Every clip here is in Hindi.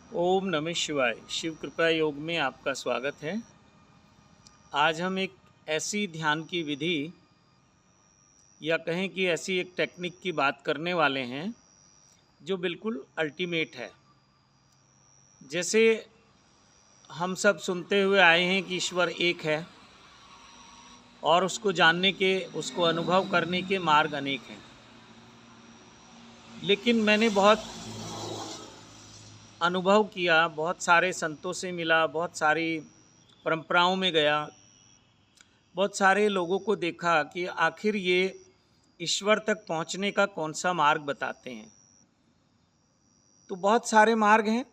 ओम नमः शिवाय। शिव कृपा योग में आपका स्वागत है। आज हम एक ऐसी ध्यान की विधि या कहें कि ऐसी एक टेक्निक की बात करने वाले हैं जो बिल्कुल अल्टीमेट है। जैसे हम सब सुनते हुए आए हैं कि ईश्वर एक है और उसको जानने के, उसको अनुभव करने के मार्ग अनेक हैं। लेकिन मैंने बहुत अनुभव किया, बहुत सारे संतों से मिला, बहुत सारी परंपराओं में गया, बहुत सारे लोगों को देखा कि आखिर ये ईश्वर तक पहुंचने का कौन सा मार्ग बताते हैं। तो बहुत सारे मार्ग हैं,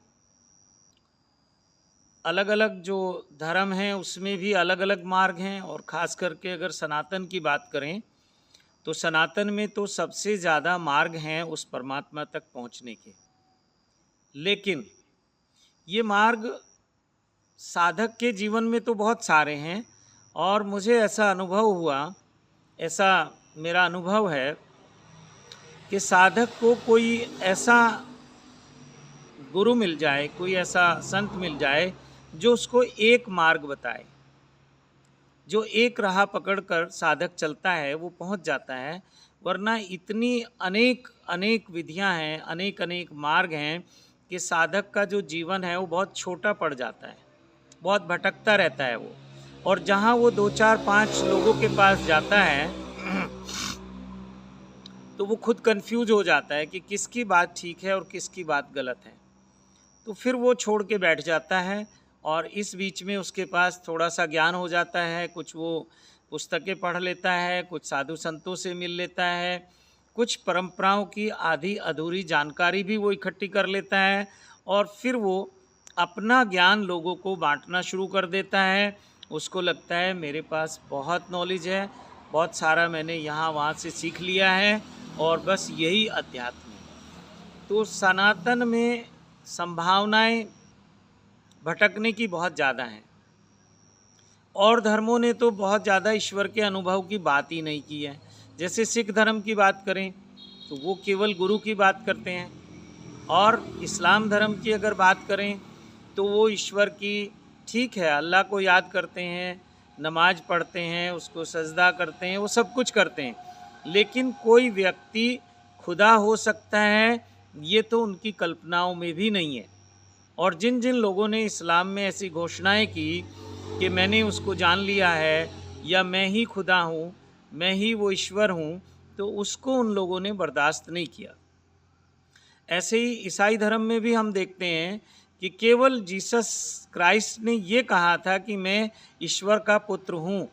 अलग अलग जो धर्म हैं उसमें भी अलग अलग मार्ग हैं। और ख़ास करके अगर सनातन की बात करें तो सनातन में तो सबसे ज़्यादा मार्ग हैं उस परमात्मा तक पहुंचने के। लेकिन ये मार्ग साधक के जीवन में तो बहुत सारे हैं और मुझे ऐसा अनुभव हुआ, ऐसा मेरा अनुभव है कि साधक को कोई ऐसा गुरु मिल जाए, कोई ऐसा संत मिल जाए जो उसको एक मार्ग बताए। जो एक राह पकड़कर साधक चलता है वो पहुंच जाता है। वरना इतनी अनेक अनेक विधियां हैं, अनेक अनेक मार्ग हैं कि साधक का जो जीवन है वो बहुत छोटा पड़ जाता है, बहुत भटकता रहता है वो। और जहां वो 2 4 5 लोगों के पास जाता है तो वो खुद कंफ्यूज हो जाता है कि किसकी बात ठीक है और किसकी बात गलत है। तो फिर वो छोड़ के बैठ जाता है और इस बीच में उसके पास थोड़ा सा ज्ञान हो जाता है, कुछ वो पुस्तकें पढ़ लेता है, कुछ साधु संतों से मिल लेता है, कुछ परंपराओं की आधी अधूरी जानकारी भी वो इकट्ठी कर लेता है और फिर वो अपना ज्ञान लोगों को बांटना शुरू कर देता है। उसको लगता है मेरे पास बहुत नॉलेज है, बहुत सारा मैंने यहाँ वहाँ से सीख लिया है और बस यही अध्यात्म है। तो सनातन में संभावनाएं भटकने की बहुत ज़्यादा हैं। और धर्मों ने तो बहुत ज़्यादा ईश्वर के अनुभव की बात ही नहीं की है। जैसे सिख धर्म की बात करें तो वो केवल गुरु की बात करते हैं, और इस्लाम धर्म की अगर बात करें तो वो ईश्वर की, ठीक है, अल्लाह को याद करते हैं, नमाज पढ़ते हैं, उसको सजदा करते हैं, वो सब कुछ करते हैं। लेकिन कोई व्यक्ति खुदा हो सकता है ये तो उनकी कल्पनाओं में भी नहीं है। और जिन जिन लोगों ने इस्लाम में ऐसी घोषणाएं की कि मैंने उसको जान लिया है या मैं ही खुदा हूँ, मैं ही वो ईश्वर हूँ, तो उसको उन लोगों ने बर्दाश्त नहीं किया। ऐसे ही ईसाई धर्म में भी हम देखते हैं कि केवल जीसस क्राइस्ट ने ये कहा था कि मैं ईश्वर का पुत्र हूँ,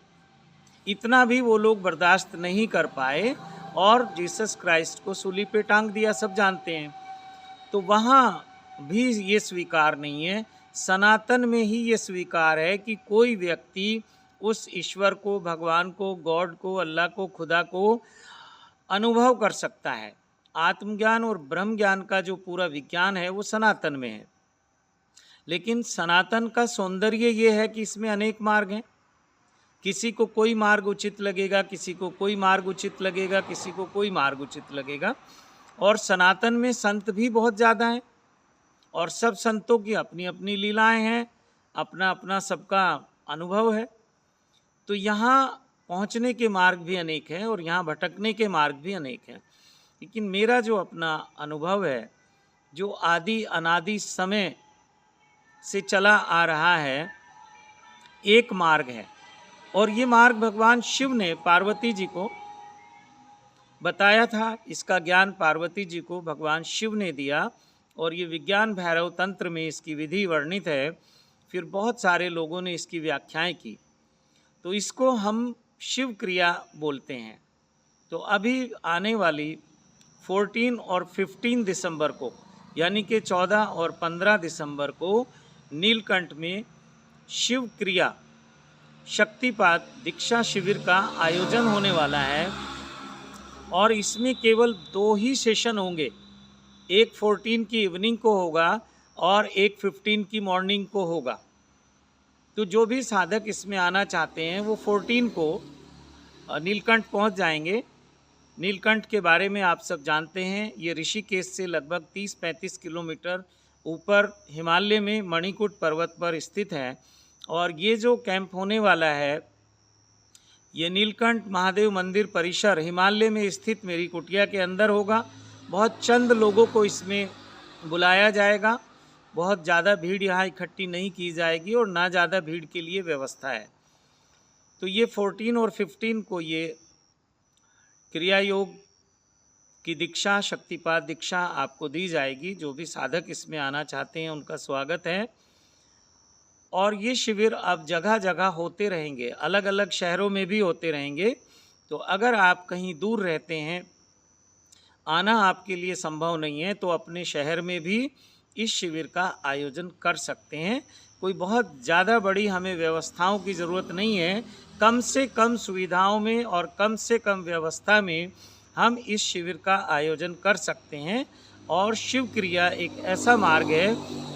इतना भी वो लोग बर्दाश्त नहीं कर पाए और जीसस क्राइस्ट को सूली पे टांग दिया, सब जानते हैं। तो वहाँ भी ये स्वीकार नहीं है। सनातन में ही ये स्वीकार है कि कोई व्यक्ति उस ईश्वर को, भगवान को, गॉड को, अल्लाह को, खुदा को अनुभव कर सकता है। आत्मज्ञान और ब्रह्म ज्ञान का जो पूरा विज्ञान है वो सनातन में है। लेकिन सनातन का सौंदर्य ये है कि इसमें अनेक मार्ग हैं। किसी को कोई मार्ग उचित लगेगा, किसी को कोई मार्ग उचित लगेगा, किसी को कोई मार्ग उचित लगेगा। और सनातन में संत भी बहुत ज़्यादा हैं और सब संतों की अपनी अपनी लीलाएं हैं, अपना अपना सबका अनुभव है। तो यहाँ पहुँचने के मार्ग भी अनेक हैं और यहाँ भटकने के मार्ग भी अनेक हैं। लेकिन मेरा जो अपना अनुभव है, जो आदि अनादि समय से चला आ रहा है, एक मार्ग है। और ये मार्ग भगवान शिव ने पार्वती जी को बताया था। इसका ज्ञान पार्वती जी को भगवान शिव ने दिया और ये विज्ञान भैरव तंत्र में इसकी विधि वर्णित है। फिर बहुत सारे लोगों ने इसकी व्याख्याएं की, तो इसको हम शिव क्रिया बोलते हैं। तो अभी आने वाली 14 और 15 दिसंबर को, यानी कि 14 और 15 दिसंबर को नीलकंठ में शिव क्रिया शक्तिपात दीक्षा शिविर का आयोजन होने वाला है। और इसमें केवल 2 ही सेशन होंगे, एक 14 की इवनिंग को होगा और एक 15 की मॉर्निंग को होगा। तो जो भी साधक इसमें आना चाहते हैं वो 14 को नीलकंठ पहुंच जाएंगे। नीलकंठ के बारे में आप सब जानते हैं, ये ऋषिकेश से लगभग 30-35 किलोमीटर ऊपर हिमालय में मणिकूट पर्वत पर स्थित है। और ये जो कैंप होने वाला है, ये नीलकंठ महादेव मंदिर परिसर हिमालय में स्थित मेरी कुटिया के अंदर होगा। बहुत चंद लोगों को इसमें बुलाया जाएगा, बहुत ज़्यादा भीड़ यहाँ इकट्ठी नहीं की जाएगी और ना ज़्यादा भीड़ के लिए व्यवस्था है। तो ये 14 और 15 को ये क्रिया योग की दीक्षा, शक्तिपात दीक्षा आपको दी जाएगी। जो भी साधक इसमें आना चाहते हैं उनका स्वागत है। और ये शिविर अब जगह जगह होते रहेंगे, अलग अलग शहरों में भी होते रहेंगे। तो अगर आप कहीं दूर रहते हैं, आना आपके लिए संभव नहीं है, तो अपने शहर में भी इस शिविर का आयोजन कर सकते हैं। कोई बहुत ज़्यादा बड़ी हमें व्यवस्थाओं की ज़रूरत नहीं है। कम से कम सुविधाओं में और कम से कम व्यवस्था में हम इस शिविर का आयोजन कर सकते हैं। और शिव क्रिया एक ऐसा मार्ग है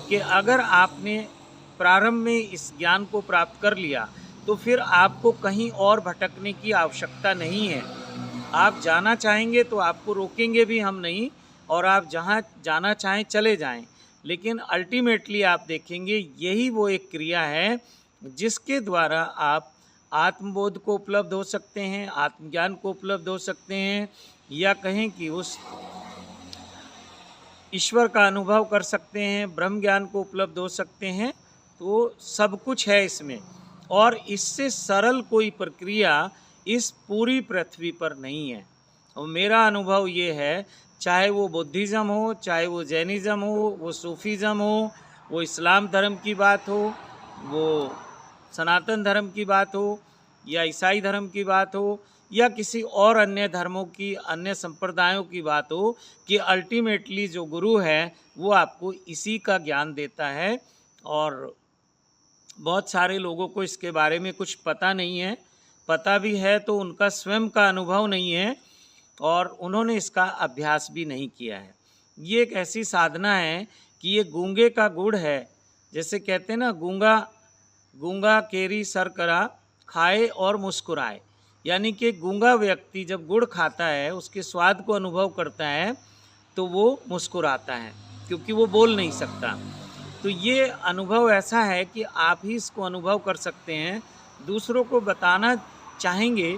कि अगर आपने प्रारंभ में इस ज्ञान को प्राप्त कर लिया तो फिर आपको कहीं और भटकने की आवश्यकता नहीं है। आप जाना चाहेंगे तो आपको रोकेंगे भी हम नहीं, और आप जहाँ जाना चाहें चले जाएं। लेकिन अल्टीमेटली आप देखेंगे यही वो एक क्रिया है जिसके द्वारा आप आत्मबोध को उपलब्ध हो सकते हैं, आत्मज्ञान को उपलब्ध हो सकते हैं, या कहें कि उस ईश्वर का अनुभव कर सकते हैं, ब्रह्म ज्ञान को उपलब्ध हो सकते हैं। तो सब कुछ है इसमें, और इससे सरल कोई प्रक्रिया इस पूरी पृथ्वी पर नहीं है। और मेरा अनुभव ये है, चाहे वो बुद्धिज़्म हो, चाहे वो जैनिज़्म हो, वो सूफीज़्म हो, वो इस्लाम धर्म की बात हो, वो सनातन धर्म की बात हो, या ईसाई धर्म की बात हो, या किसी और अन्य धर्मों की, अन्य संप्रदायों की बात हो, कि अल्टीमेटली जो गुरु है वो आपको इसी का ज्ञान देता है। और बहुत सारे लोगों को इसके बारे में कुछ पता नहीं है, पता भी है तो उनका स्वयं का अनुभव नहीं है और उन्होंने इसका अभ्यास भी नहीं किया है। ये एक ऐसी साधना है कि ये गूंगे का गुड़ है। जैसे कहते हैं ना, गूंगा गूंगा केरी सर करा, खाए और मुस्कुराए। यानी कि गूंगा व्यक्ति जब गुड़ खाता है, उसके स्वाद को अनुभव करता है, तो वो मुस्कुराता है, क्योंकि वो बोल नहीं सकता। तो ये अनुभव ऐसा है कि आप ही इसको अनुभव कर सकते हैं। दूसरों को बताना चाहेंगे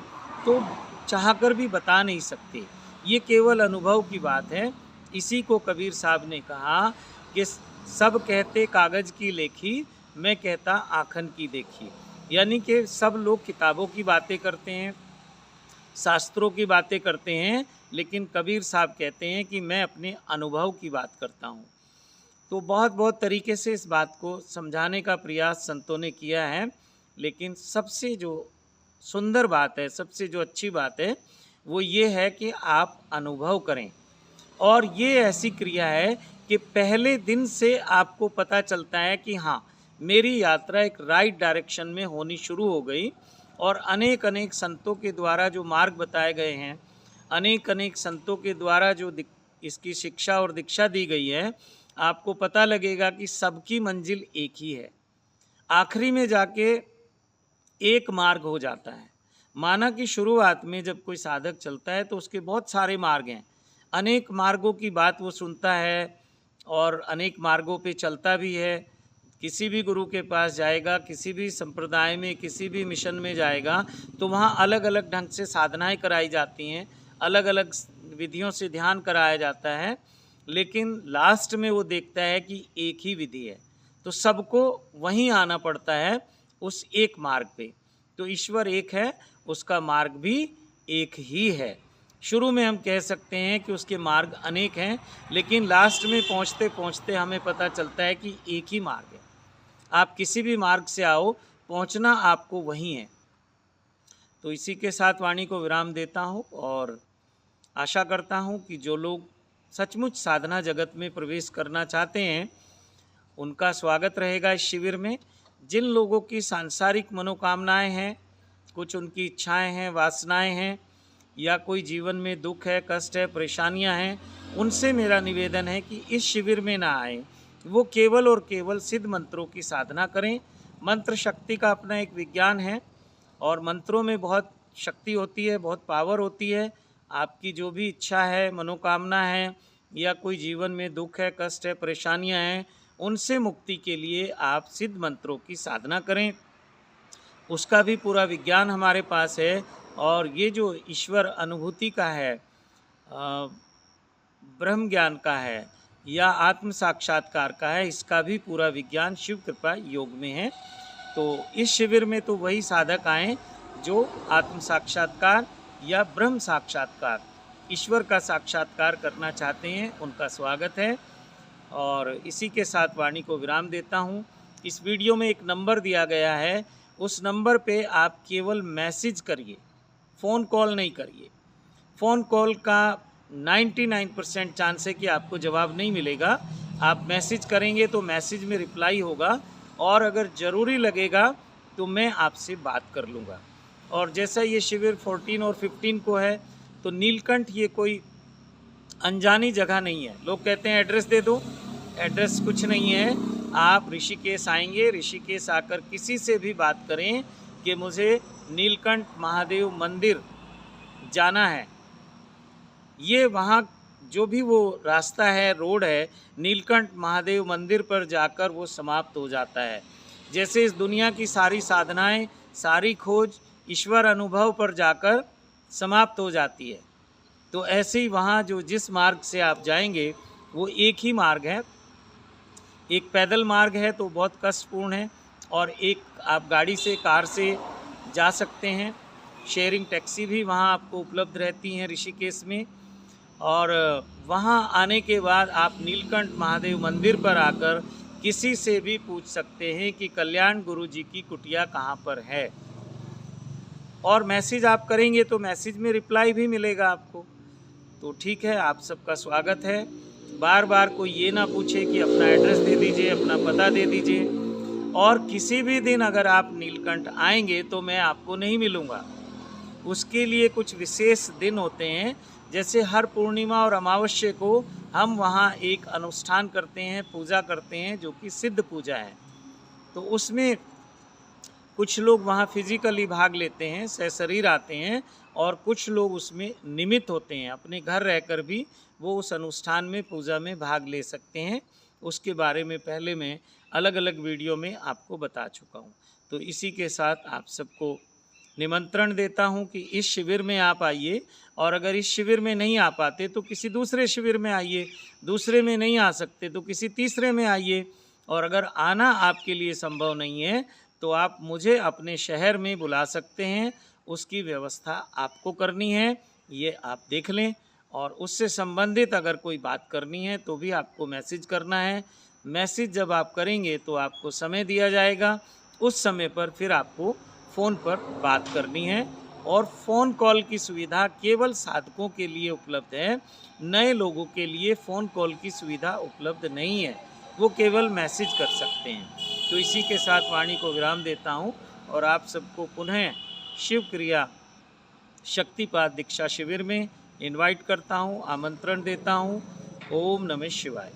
तो चाहकर भी बता नहीं सकते। ये केवल अनुभव की बात है। इसी को कबीर साहब ने कहा कि सब कहते कागज़ की लेखी, मैं कहता आखन की देखी। यानी कि सब लोग किताबों की बातें करते हैं, शास्त्रों की बातें करते हैं, लेकिन कबीर साहब कहते हैं कि मैं अपने अनुभव की बात करता हूँ। तो बहुत बहुत तरीके से इस बात को समझाने का प्रयास संतों ने किया है, लेकिन सबसे जो सुंदर बात है, सबसे जो अच्छी बात है, वो ये है कि आप अनुभव करें। और ये ऐसी क्रिया है कि पहले दिन से आपको पता चलता है कि हाँ, मेरी यात्रा एक राइट डायरेक्शन में होनी शुरू हो गई। और अनेक अनेक संतों के द्वारा जो मार्ग बताए गए हैं, अनेक अनेक संतों के द्वारा जो इसकी शिक्षा और दीक्षा दी गई है, आपको पता लगेगा कि सबकी मंजिल एक ही है। आखिरी में जाके एक मार्ग हो जाता है। माना कि शुरुआत में जब कोई साधक चलता है तो उसके बहुत सारे मार्ग हैं, अनेक मार्गों की बात वो सुनता है और अनेक मार्गों पे चलता भी है। किसी भी गुरु के पास जाएगा, किसी भी संप्रदाय में, किसी भी मिशन में जाएगा, तो वहाँ अलग अलग ढंग से साधनाएं कराई जाती हैं, अलग अलग विधियों से ध्यान कराया जाता है, लेकिन लास्ट में वो देखता है कि एक ही विधि है। तो सबको वहीं आना पड़ता है, उस एक मार्ग पे। तो ईश्वर एक है, उसका मार्ग भी एक ही है। शुरू में हम कह सकते हैं कि उसके मार्ग अनेक हैं, लेकिन लास्ट में पहुँचते पहुँचते हमें पता चलता है कि एक ही मार्ग है। आप किसी भी मार्ग से आओ, पहुँचना आपको वहीं है। तो इसी के साथ वाणी को विराम देता हूँ और आशा करता हूँ कि जो लोग सचमुच साधना जगत में प्रवेश करना चाहते हैं, उनका स्वागत रहेगा इस शिविर में। जिन लोगों की सांसारिक मनोकामनाएं हैं, कुछ उनकी इच्छाएं हैं, वासनाएं हैं, या कोई जीवन में दुख है, कष्ट है, परेशानियां हैं, उनसे मेरा निवेदन है कि इस शिविर में ना आए। वो केवल और केवल सिद्ध मंत्रों की साधना करें। मंत्र शक्ति का अपना एक विज्ञान है और मंत्रों में बहुत शक्ति होती है, बहुत पावर होती है। आपकी जो भी इच्छा है, मनोकामना है, या कोई जीवन में दुख है, कष्ट है, परेशानियां हैं, उनसे मुक्ति के लिए आप सिद्ध मंत्रों की साधना करें। उसका भी पूरा विज्ञान हमारे पास है। और ये जो ईश्वर अनुभूति का है, ब्रह्म ज्ञान का है या आत्म साक्षात्कार का है, इसका भी पूरा विज्ञान शिव कृपा योग में है। तो इस शिविर में तो वही साधक आएँ जो आत्म साक्षात्कार या ब्रह्म साक्षात्कार, ईश्वर का साक्षात्कार करना चाहते हैं, उनका स्वागत है। और इसी के साथ वाणी को विराम देता हूँ। इस वीडियो में एक नंबर दिया गया है, उस नंबर पे आप केवल मैसेज करिए, फ़ोन कॉल नहीं करिए। फ़ोन कॉल का 99% चांस है कि आपको जवाब नहीं मिलेगा। आप मैसेज करेंगे तो मैसेज में रिप्लाई होगा, और अगर ज़रूरी लगेगा तो मैं आपसे बात कर लूँगा। और जैसा ये शिविर 14 और 15 को है, तो नीलकंठ ये कोई अनजानी जगह नहीं है। लोग कहते हैं एड्रेस दे दो, एड्रेस कुछ नहीं है। आप ऋषिकेश आएंगे, ऋषिकेश आकर किसी से भी बात करें कि मुझे नीलकंठ महादेव मंदिर जाना है, ये वहाँ जो भी वो रास्ता है, रोड है, नीलकंठ महादेव मंदिर पर जाकर वो समाप्त हो जाता है। जैसे इस दुनिया की सारी साधनाएं, सारी खोज ईश्वर अनुभव पर जाकर समाप्त हो जाती है, तो ऐसे ही वहाँ जो जिस मार्ग से आप जाएंगे वो एक ही मार्ग है। एक पैदल मार्ग है तो बहुत कष्टपूर्ण है, और एक आप गाड़ी से, कार से जा सकते हैं। शेयरिंग टैक्सी भी वहाँ आपको उपलब्ध रहती हैं ऋषिकेश में। और वहाँ आने के बाद आप नीलकंठ महादेव मंदिर पर आकर किसी से भी पूछ सकते हैं कि कल्याण गुरु जी की कुटिया कहाँ पर है। और मैसेज आप करेंगे तो मैसेज में रिप्लाई भी मिलेगा आपको। तो ठीक है, आप सबका स्वागत है। बार बार कोई ये ना पूछे कि अपना एड्रेस दे दीजिए, अपना पता दे दीजिए। और किसी भी दिन अगर आप नीलकंठ आएंगे तो मैं आपको नहीं मिलूँगा। उसके लिए कुछ विशेष दिन होते हैं, जैसे हर पूर्णिमा और अमावस्या को हम वहाँ एक अनुष्ठान करते हैं, पूजा करते हैं, जो कि सिद्ध पूजा है। तो उसमें कुछ लोग वहाँ फिजिकली भाग लेते हैं, सशरीर आते हैं, और कुछ लोग उसमें निमित्त होते हैं, अपने घर रहकर भी वो उस अनुष्ठान में, पूजा में भाग ले सकते हैं। उसके बारे में पहले मैं अलग अलग वीडियो में आपको बता चुका हूँ। तो इसी के साथ आप सबको निमंत्रण देता हूँ कि इस शिविर में आप आइए, और अगर इस शिविर में नहीं आ पाते तो किसी दूसरे शिविर में आइए, दूसरे में नहीं आ सकते तो किसी तीसरे में आइए। और अगर आना आपके लिए संभव नहीं है तो आप मुझे अपने शहर में बुला सकते हैं, उसकी व्यवस्था आपको करनी है, ये आप देख लें। और उससे संबंधित अगर कोई बात करनी है तो भी आपको मैसेज करना है। मैसेज जब आप करेंगे तो आपको समय दिया जाएगा, उस समय पर फिर आपको फ़ोन पर बात करनी है। और फ़ोन कॉल की सुविधा केवल साधकों के लिए उपलब्ध है, नए लोगों के लिए फ़ोन कॉल की सुविधा उपलब्ध नहीं है, वो केवल मैसेज कर सकते हैं। तो इसी के साथ वाणी को विराम देता हूँ, और आप सबको पुनः शिव क्रिया शक्तिपात दीक्षा शिविर में इनवाइट करता हूँ, आमंत्रण देता हूँ। ओम नमः शिवाय।